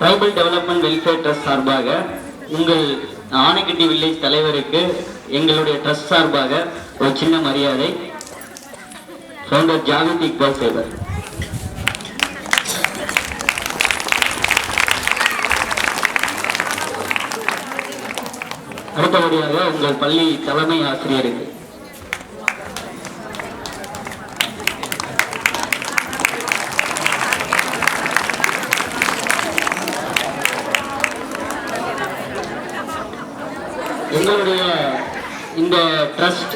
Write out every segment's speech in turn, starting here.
Tribal development welfare trust சார்பாக உங்கள் Anaikatti village தலைவருக்கு எங்களுடைய ட்ரஸ்ட் சார்பாக ஒரு சின்ன மரியாதை. ஃபவுண்டர் ஜாவித் இக்பால் சேவர். அடுத்தபடியாக உங்கள் பள்ளி தலைமை ஆசிரியருக்கு. எங்களுடைய இந்த ட்ரஸ்ட்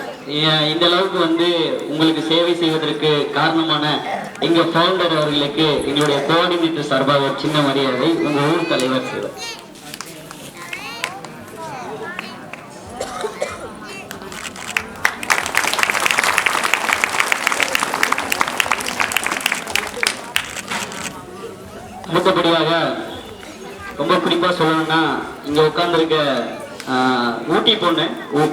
இந்த அளவுக்கு உங்களுக்கு சேவை செய்வதற்கு காரணமான எங்க ஃபவுண்டர் அவர்களுக்கு எங்களுடைய கோஆர்டினேட்டர் சார்பாக ஒரு சின்ன மரியாதை. உங்க ஊர் தலைவர் சேவர். அடுத்தபடியாக ரொம்ப குறிப்பா சொல்லணும்னா இங்க உட்கார்ந்துருக்க ஊட்டி பொண்ணு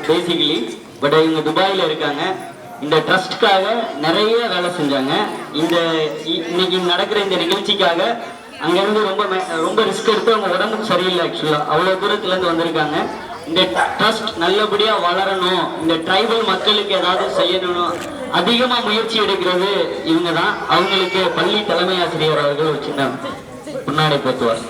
பேசிக்கலி, பட் இவங்க துபாயில இருக்காங்க. இந்த ட்ரஸ்டுக்காக நிறைய வேலை செஞ்சாங்க. இன்னைக்கு நடக்கிற இந்த நிகழ்ச்சிக்காக அங்கிருந்து ரொம்ப ரிஸ்க் எடுத்து அவங்க உடம்புக்கு சரியில்லை. ஆக்சுவலா அவ்வளவு தூரத்துல இருந்து வந்திருக்காங்க. இந்த ட்ரஸ்ட் நல்லபடியா வளரணும், இந்த ட்ரைபல் மக்களுக்கு ஏதாவது செய்யணும், அதிகமா முயற்சி எடுக்கிறது இவங்க தான். அவங்களுக்கு பள்ளி தலைமை ஆசிரியர் அவர்கள் ஒரு சின்ன முன்னாடி போத்துவார்.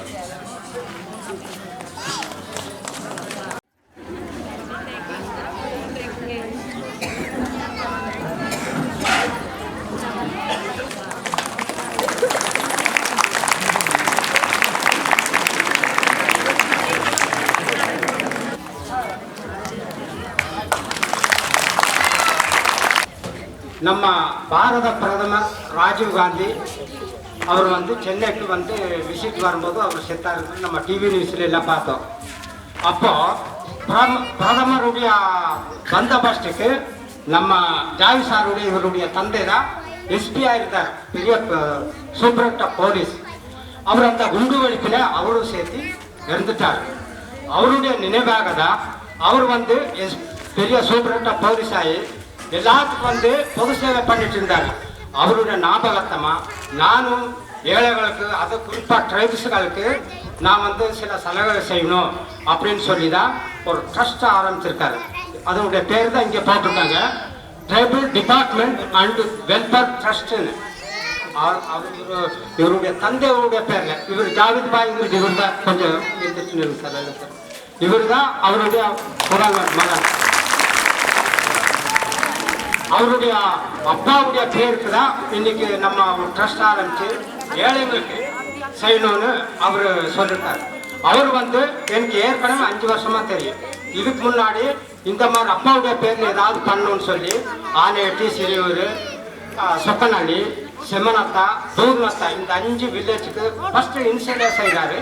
நம்ம பாரத பிரதமர் ராஜீவ் காந்தி அவர் சென்னைக்கு விசிட் வரும்போது அவர் செத்தாரு. நம்ம டிவி நியூஸ்ல எல்லாம் பார்த்தோம். அப்போ பிரதமருடைய பந்தோபஸ்துக்கு நம்ம ஜாவி சாருடைய இவருடைய தந்தை தான் எஸ்பியா இருந்தார், பெரிய சூப்பரண்ட் ஆஃப் போலீஸ். அவர் அந்த குண்டு வெடிப்பில் அவரும் சேர்த்து இறந்துட்டார். அவருடைய நினைவாக தான் அவர் பெரிய சூப்பரண்ட் ஆஃப் போலீஸ் ஆகி எல்லாத்துக்கும் பொது சேவை பண்ணிட்டு இருந்தாரு. அவருடைய ஞாபகத்தமா நானும் ஏழைகளுக்கு, அது குறிப்பா ட்ரைப்ஸுகளுக்கு நான் சில சலுகை செய்யணும் அப்படின்னு சொல்லி தான் ஒரு ட்ரஸ்ட் ஆரம்பிச்சிருக்காரு. அதனுடைய பேர் தான் இங்கே போட்டிருக்காங்க, ட்ரைபல் டிபார்ட்மெண்ட் அண்ட் வெல்ஃபேர் ட்ரஸ்ட்னு. இவருடைய தந்தையுடைய பேர்ல இவர் ஜாவித் பாய், இவர் தான் கொஞ்சம் இவர் தான் அவருடைய மகன். அவருடைய அப்பாவுடைய பேருக்கு தான் இன்னைக்கு நம்ம ட்ரஸ்ட் ஆரம்பிச்சு ஏழைங்களுக்கு செய்யணும்னு அவர் சொல்லிட்டார். அவர் எனக்கு ஏற்கனவே 5 வருஷமா தெரியும். இதுக்கு முன்னாடி இந்த மாதிரி அப்பாவுடைய பேர்ல ஏதாவது பண்ணணும்னு சொல்லி ஆனையட்டி, சிறியூர், சொக்கநள்ளி, செம்மனத்தா, தூர்நத்தா இந்த 5 வில்லேஜுக்கு ஃபர்ஸ்ட் இன்சைடே செய்கிறாரு.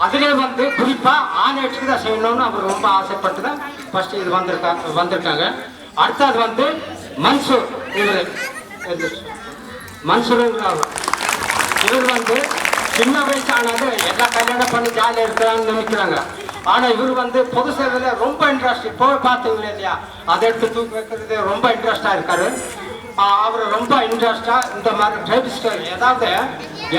அதிலே குறிப்பா ஆனையட்டுக்கு தான் செய்யணும்னு அவர் ரொம்ப ஆசைப்பட்டு தான் ஃபர்ஸ்ட் இது வந்திருக்காங்க. அடுத்தது மன்சூர், மன்சூருங்கிறவர் இவர் சின்ன வயசானது எல்லா கல்யாணம் பண்ணி ஜாலியாக இருக்கிறான்னு நினைக்கிறாங்க. ஆனால் இவர் பொது சேவையில் ரொம்ப இன்ட்ரெஸ்ட். இப்போ பார்த்தீங்களா இல்லையா, அதை எடுத்து தூக்கி வைக்கிறது ரொம்ப இன்ட்ரெஸ்டாக இருக்காரு. அவர் ரொம்ப இன்ட்ரெஸ்டாக இந்த மாதிரி ட்ரைப்ஸ் ஏதாவது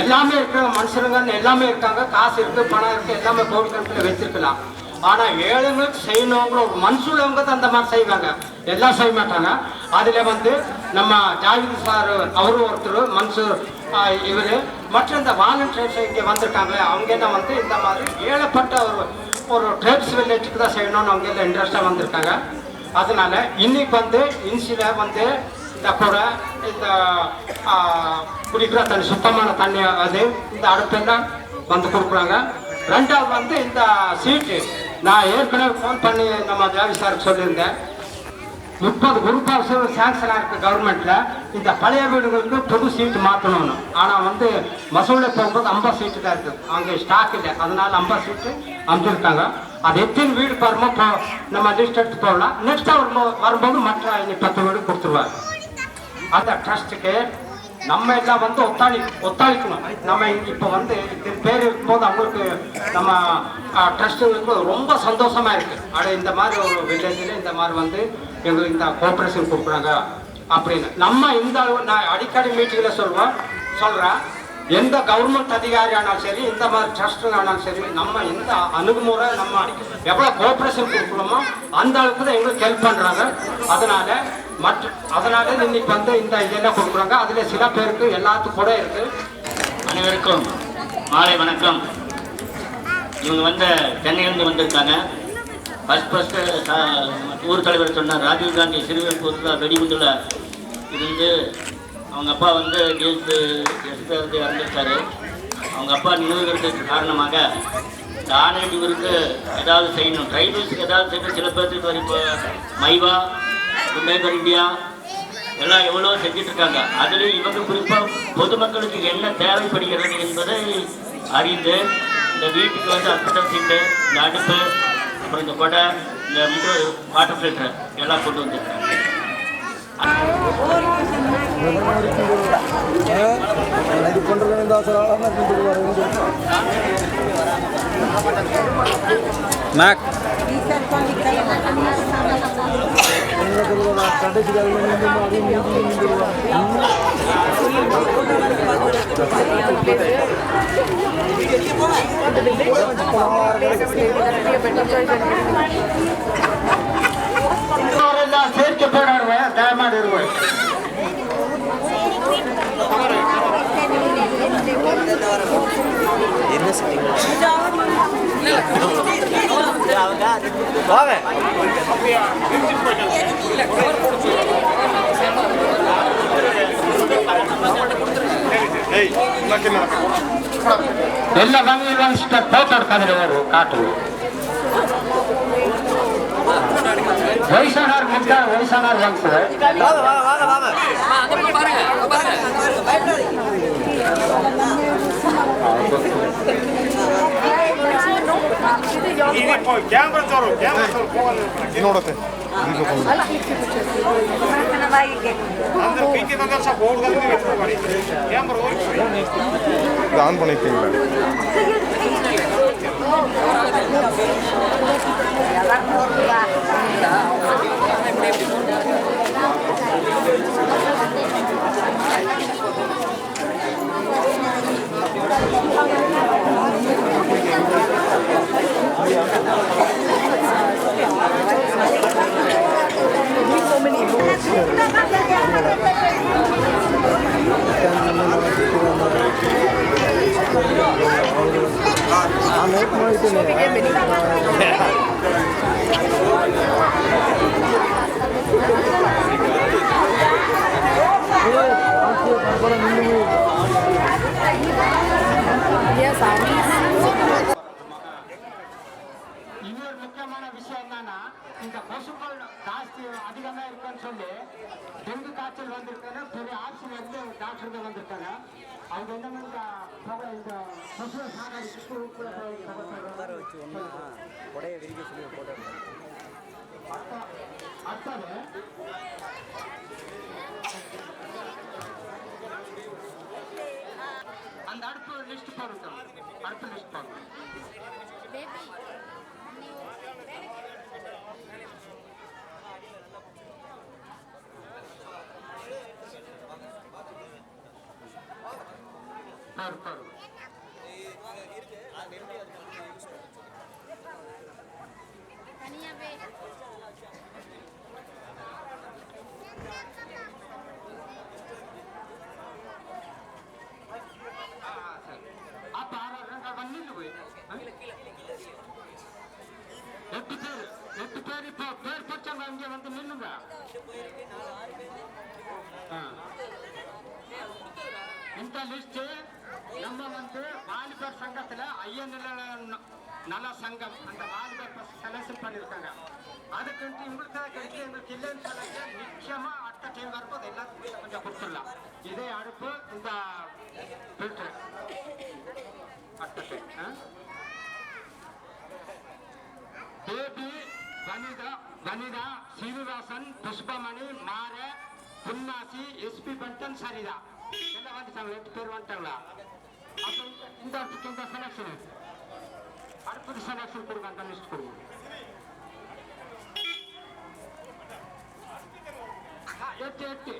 எல்லாமே இருக்கிற மனுஷனுங்கன்னு எல்லாமே இருக்காங்க. காசு இருக்குது, பணம் இருக்குது, எல்லாமே கோடிக்கணக்கில் வச்சிருக்கலாம். ஆனால் ஏழைங்களுக்கு செய்யணுங்கிற ஒரு மனசுலவங்க தான் அந்த மாதிரி செய்வாங்க, எல்லாம் செய்ய மாட்டாங்க. அதில் நம்ம ஜாவித் சார் அவரும் ஒருத்தர், மன்சூர் இவர், மற்ற இந்த வாலண்டியர்ஸ் இங்கே வந்திருக்காங்களே அவங்க எல்லாம் இந்த மாதிரி ஏழைப்பட்ட ஒரு ட்ரைப்ஸ் வில்லேஜுக்கு தான் செய்யணும்னு அவங்க எல்லாம் இன்ட்ரெஸ்டாக வந்திருக்காங்க. அதனால இன்னைக்கு இன்சில இந்த கூட இந்த குடிக்கிற தண்ணி, சுத்தமான தண்ணி, அது இந்த அடுப்பெல்லாம் கொடுக்குறாங்க. ரெண்டாவது இந்த சீட்டு நான் ஏற்கனவே ஃபோன் பண்ணி நம்ம ஜாவி சாருக்கு சொல்லியிருந்தேன். 30 குரூப் ஹவுஸ் சாங்ஷன் இருக்கு கவர்மெண்ட்ல. இந்த பழைய வீடுகளுக்கு புது சீட்டு மாற்றணும்னு. ஆனால் மசூலில் போகும்போது 50 சீட்டு தான் இருக்குது, அங்கே ஸ்டாக் இல்லை. அதனால 50 சீட்டு அமைச்சிருக்காங்க. அது எத்தனை வீடு பாருமோ நம்ம லிஸ்ட் எடுத்து போகலாம். நெக்ஸ்ட் வரும்போது மற்ற 10 வீடு கொடுத்துருவாங்க. அந்த ட்ரஸ்ட்டுக்கு நம்ம எல்லாம் ஒத்தாளிக்கணும். நம்ம இப்போ இது பேர் இருக்கும்போது அவங்களுக்கு நம்ம ட்ரஸ்ட்டுங்களுக்கு ரொம்ப சந்தோஷமா இருக்கு. இந்த மாதிரி ஒரு வில்லேஜில் இந்த மாதிரி எங்களுக்கு இந்த கோஆப்ரேஷன் கொடுக்குறாங்க அப்படின்னு. நம்ம இந்த நான் அடிக்கடி மீட்டிங்கில் சொல்கிறேன், எந்த கவர்மெண்ட் அதிகாரி ஆனாலும் சரி, இந்த மாதிரி ட்ரஸ்ட் ஆனாலும் சரி, நம்ம எந்த அணுகுமுறை நம்ம எவ்வளோ கோஆப்ரேஷன் கொடுக்கணுமோ அந்த அளவுக்கு தான் எங்களுக்கு ஹெல்ப் பண்ணுறாங்க. அதனால இன்னைக்கு வந்து இந்த இதெல்லாம் கொடுக்குறாங்க. அதில் சில பேருக்கு எல்லாத்துக்கும் கூட இருக்கு. அனைவருக்கும் மாலை வணக்கம். இவங்க சென்னையிலிருந்து வந்திருக்காங்க. ஃபர்ஸ்ட் ஊர் தலைவர் சொன்னார், ராஜீவ்காந்தி சிறுவன் வெடிகுண்டில் இருந்து அவங்க அப்பா இறந்துருக்காரு. அவங்க அப்பா நினைவுகிறதுக்கு காரணமாக இந்த ஆணையர் இவருக்கு ஏதாவது செய்யணும், ட்ரைபல்ஸுக்கு ஏதாவது செய்யணும். சில பேருக்கு இப்போ மைவா, மேக்கர் இந்தியா எல்லாம் எவ்வளோ செஞ்சுட்டு இருக்காங்க. அதுலேயும் இவங்க குறிப்பாக பொதுமக்களுக்கு என்ன தேவைப்படுகிறது என்பதை அறிந்து இந்த வீட்டுக்கு அற்புதம் சீட்டு, இந்த அடுப்பு, அப்புறம் இந்த கொடை, இந்த வாட்டர் ஃபில்டர் எல்லாம் கொண்டு வந்துருக்காங்க. சேர்க்க போராடுவேன் தயமாடுவேன். ಎಲ್ಲ ಬಂದಿಲ್ಲ ಫೋಟೋ ಹಿಡ್ಕೊಂಡಿರೋರು ಕಾಟು ವಯಸ್ಸಾನವ್ರು ಮುಗ್ದಾರ, ವಯಸ್ಸಾನವ್ರು ಬಂತು. ನೋಡತ್ತೆ ஆன் பண்ணிருக்கீங்களா? இன்னொரு முக்கியமான விஷயம் என்னன்னா, இந்த கொசுக்கள் ஜாஸ்தி அதிகமா இருக்குன்னு சொல்லி டெங்கு காய்ச்சல் வந்திருக்காங்க. பெரிய ஆக்சிஜன் இருந்து டாக்டர்கள் வந்திருக்காங்க. அவங்க என்ன இந்த கொசு சாகடிக்கு அடுத்தது அந்த அடுப்பு லிஸ்ட் போடுங்க. அடுப்பு லிஸ்ட் போடுங்க. எட்டு பேர் இப்போ பேர் பச்சவங்க இங்க வந்து நின்னுங்க. இந்த லிஸ்ட் நம்ம வாலிபர் சங்கத்துல ஐயநில நல சங்கம் அந்த வாலிபர் செலக்ஷன் பண்ணிருக்காங்க. அதுக்கு உங்களுக்கு கிடைக்கும். எங்களுக்கு இல்லைன்னு சொல்லுங்க. நிச்சயமா அடுத்த டைம் வரும்போது எல்லாத்துக்கும் கொஞ்சம் கொடுத்துடலாம். இதே அடுப்பு, இந்த ஃபில்டர் அடுத்த டைம். பேபி, வனிதா, சீனிவாசன், புஷ்பமணி, மார, புன்னாசி, எஸ்பி பண்டன், சரிதா எல்லாம் வந்துட்டாங்க. 8 பேர் வந்துட்டாங்களா? அப்ப இந்த இடத்துக்கு இந்த செலக்ஷன் அடுத்தது செலக்ஷன் கொடுங்க. அந்த லிஸ்ட் கொடுங்க. 8